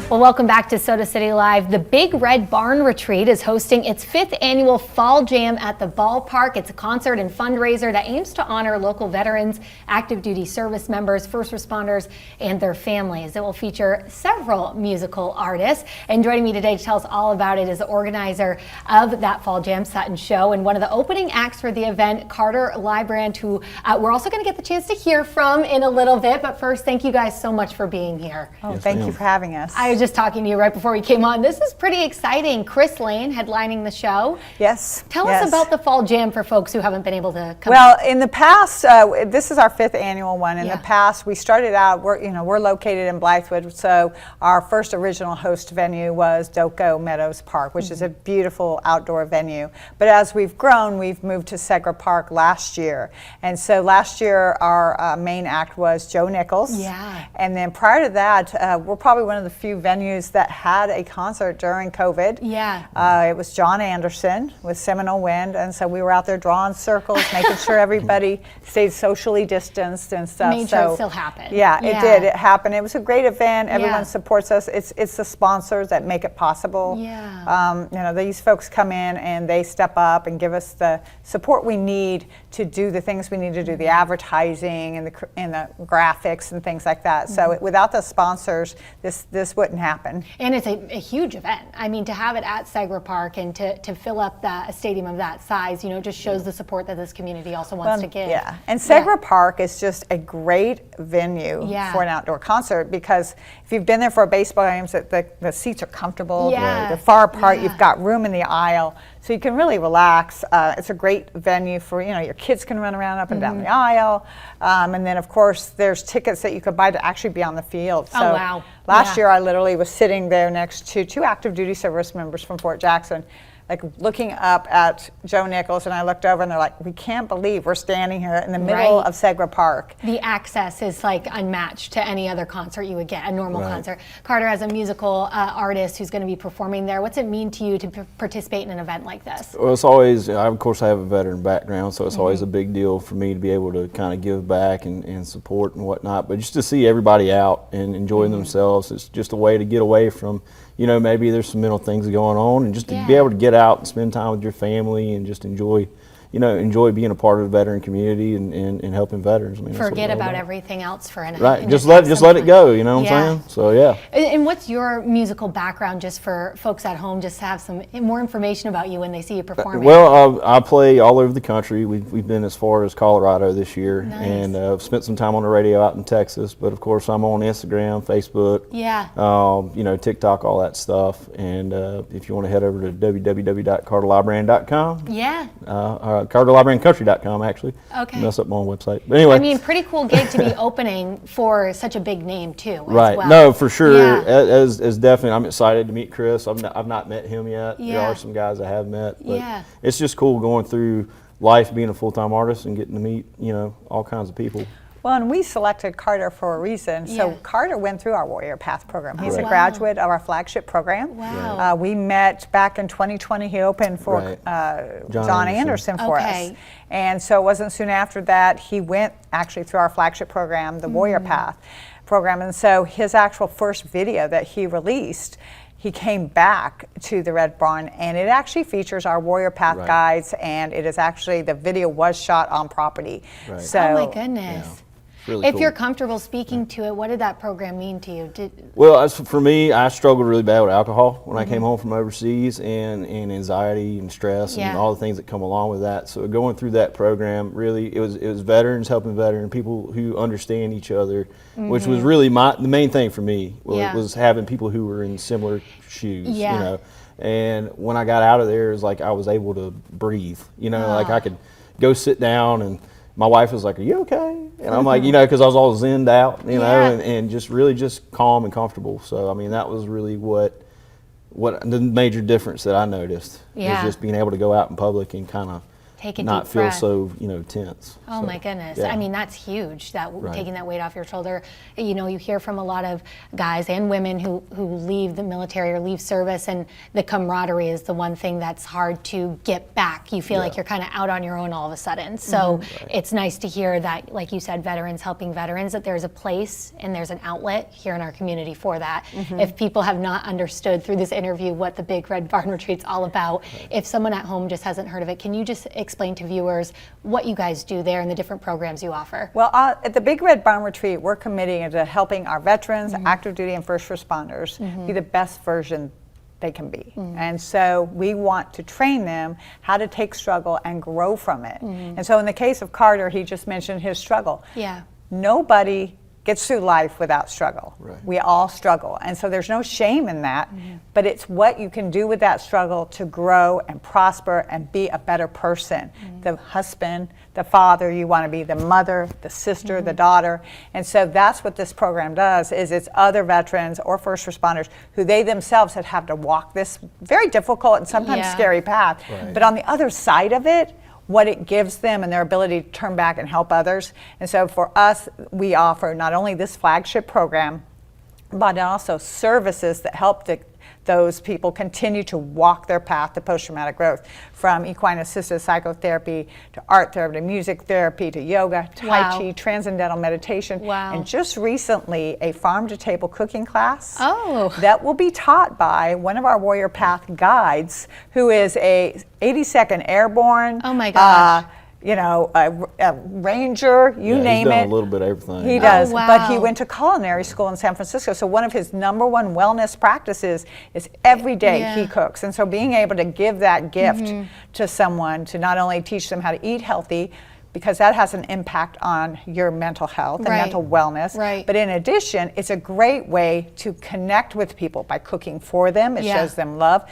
Well, welcome back to Soda City Live. The Big Red Barn Retreat is hosting its 5th annual Fall Jam at the Ballpark. It's a concert and fundraiser that aims to honor local veterans, active duty service members, first responders, and their families. It will feature several musical artists. And joining me today to tell us all about it is the organizer of that Fall Jam, Sutton Show, and one of the opening acts for the event, Carter Librand, who we're also going to get the chance to hear from in a little bit. But first, thank you guys so much for being here. Oh, yes, thank you for having us. I was just talking to you right before we came on. This is pretty exciting. Chris Lane headlining the show. Yes. Tell us about the Fall Jam for folks who haven't been able to come. Well, in the past, this is our 5th annual one. In the past, we started out. We're located in Blythewood, so our first original host venue was Doco Meadows Park, which is a beautiful outdoor venue. But as we've grown, we've moved to Segra Park last year, and so last year our main act was Joe Nichols. Yeah. And then prior to that, we're probably one of the few venues that had a concert during COVID. Yeah. It was John Anderson with Seminole Wind, and so we were out there drawing circles, making sure everybody stayed socially distanced and stuff. Made sure it still happened. Yeah, it did. It happened. It was a great event. Everyone supports us. It's the sponsors that make it possible. Yeah. These folks come in and they step up and give us the support we need to do the things we need to do, the advertising and the graphics and things like that. So without the sponsors, this wouldn't happen. And it's a huge event. I mean, to have it at Segra Park and to fill up a stadium of that size, just shows the support that this community also wants to give. Yeah, and Segra Park is just a great venue for an outdoor concert, because if you've been there for a baseball game, the seats are comfortable. They're far apart. You've got room in the aisle, so you can really relax. It's a great venue for, your kids can run around up and down the aisle. And then, of course, there's tickets that you could buy to actually be on the field. So wow. Last year, I literally was sitting there next to 2 active duty service members from Fort Jackson, like looking up at Joe Nichols, and I looked over and they're like, we can't believe we're standing here in the middle of Segra Park. The access is like unmatched to any other concert you would get, a normal concert. Carter, as a musical artist who's going to be performing there, what's it mean to you to participate in an event like this? Well, it's always, of course I have a veteran background, so it's always a big deal for me to be able to kind of give back and support and whatnot, but just to see everybody out and enjoying themselves, it's just a way to get away from, maybe there's some mental things going on, and just to be able to get out and spend time with your family and just enjoy being a part of the veteran community and helping veterans. I mean, forget about everything else for a night. Right, just let it go, you know what I'm saying? So yeah. And what's your musical background, just for folks at home, just to have some more information about you when they see you performing? Well, I play all over the country. We've been as far as Colorado this year, and I've spent some time on the radio out in Texas. But of course, I'm on Instagram, Facebook, TikTok, all that stuff. And if you want to head over to www.carterlibrand.com, CarterLibrandCountry.com, actually. Okay. Mess up my own website. But anyway. I mean, pretty cool gig to be opening for such a big name too. Right. As well. No, for sure. As definitely, I'm excited to meet Chris. I've not met him yet. There are some guys I have met. But it's just cool going through life being a full-time artist and getting to meet, all kinds of people. Well, and we selected Carter for a reason. So Carter went through our Warrior Path program. He's a graduate of our flagship program. Wow. We met back in 2020. He opened for John Anderson for us. And so it wasn't soon after that he went actually through our flagship program, the Warrior Path program. And so his actual first video that he released, he came back to the Red Barn, and it actually features our Warrior Path guides, and it is actually, the video was shot on property. So, oh my goodness. Yeah. Really if you're comfortable speaking to it, what did that program mean to you? Well, as for me, I struggled really bad with alcohol when I came home from overseas, and anxiety and stress and all the things that come along with that. So going through that program, really, it was veterans helping veteran people who understand each other, which was really the main thing for me. Was having people who were in similar shoes. And when I got out of there, it was like I was able to breathe. Like I could go sit down, and my wife was like, "Are you okay?" And I'm like, because I was all zenned out, and just really just calm and comfortable. So I mean, that was really what the major difference that I noticed was just being able to go out in public and kind of Take a not deep feel breath. so, tense. Oh So, my goodness. yeah. I mean, that's huge, that Right. taking that weight off your shoulder. You hear from a lot of guys and women who leave the military or leave service, and the camaraderie is the one thing that's hard to get back. You feel like you're kind of out on your own all of a sudden. So it's nice to hear that, like you said, veterans helping veterans, that there's a place and there's an outlet here in our community for that. If people have not understood through this interview what the Big Red Barn Retreat's all about, if someone at home just hasn't heard of it, can you just explain to viewers what you guys do there and the different programs you offer? Well, at the Big Red Barn Retreat, we're committing to helping our veterans, active duty and first responders be the best version they can be. And so we want to train them how to take struggle and grow from it. And so in the case of Carter, he just mentioned his struggle. Yeah. Nobody gets through life without struggle. Right. We all struggle. And so there's no shame in that, but it's what you can do with that struggle to grow and prosper and be a better person. The husband, the father you want to be, the mother, the sister, the daughter. And so that's what this program does, is it's other veterans or first responders who they themselves have to walk this very difficult and sometimes scary path. Right. But on the other side of it, what it gives them and their ability to turn back and help others. And so for us, we offer not only this flagship program, but also services that help those people continue to walk their path to post-traumatic growth, from equine-assisted psychotherapy to art therapy to music therapy to yoga, Tai Chi, transcendental meditation, and just recently a farm-to-table cooking class that will be taught by one of our Warrior Path guides, who is a 82nd Airborne. Oh my gosh. A ranger, you name he's done it. a little bit of everything. He does, wow. but he went to culinary school in San Francisco. So one of his number one wellness practices is every day he cooks. And so being able to give that gift to someone, to not only teach them how to eat healthy, because that has an impact on your mental health and mental wellness. But in addition, it's a great way to connect with people by cooking for them. It shows them love.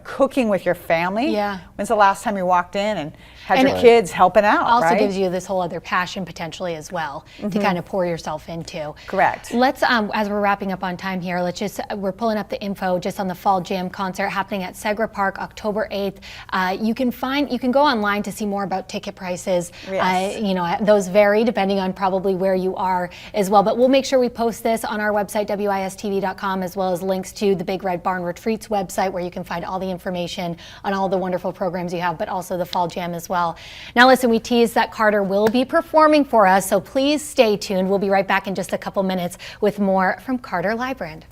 Cooking with your family. When's the last time you walked in and had your kids helping out? Also gives you this whole other passion potentially as well to kind of pour yourself into. Correct. Let's, as we're wrapping up on time here, we're pulling up the info just on the Fall Jam concert happening at Segra Park, October 8th. You can go online to see more about ticket prices. Those vary depending on probably where you are as well. But we'll make sure we post this on our website, wistv.com, as well as links to the Big Red Barn Retreats website, where you can find all the information on all the wonderful programs you have, but also the Fall Jam as well. Now listen, we teased that Carter will be performing for us, so please stay tuned. We'll be right back in just a couple minutes with more from Carter Librand.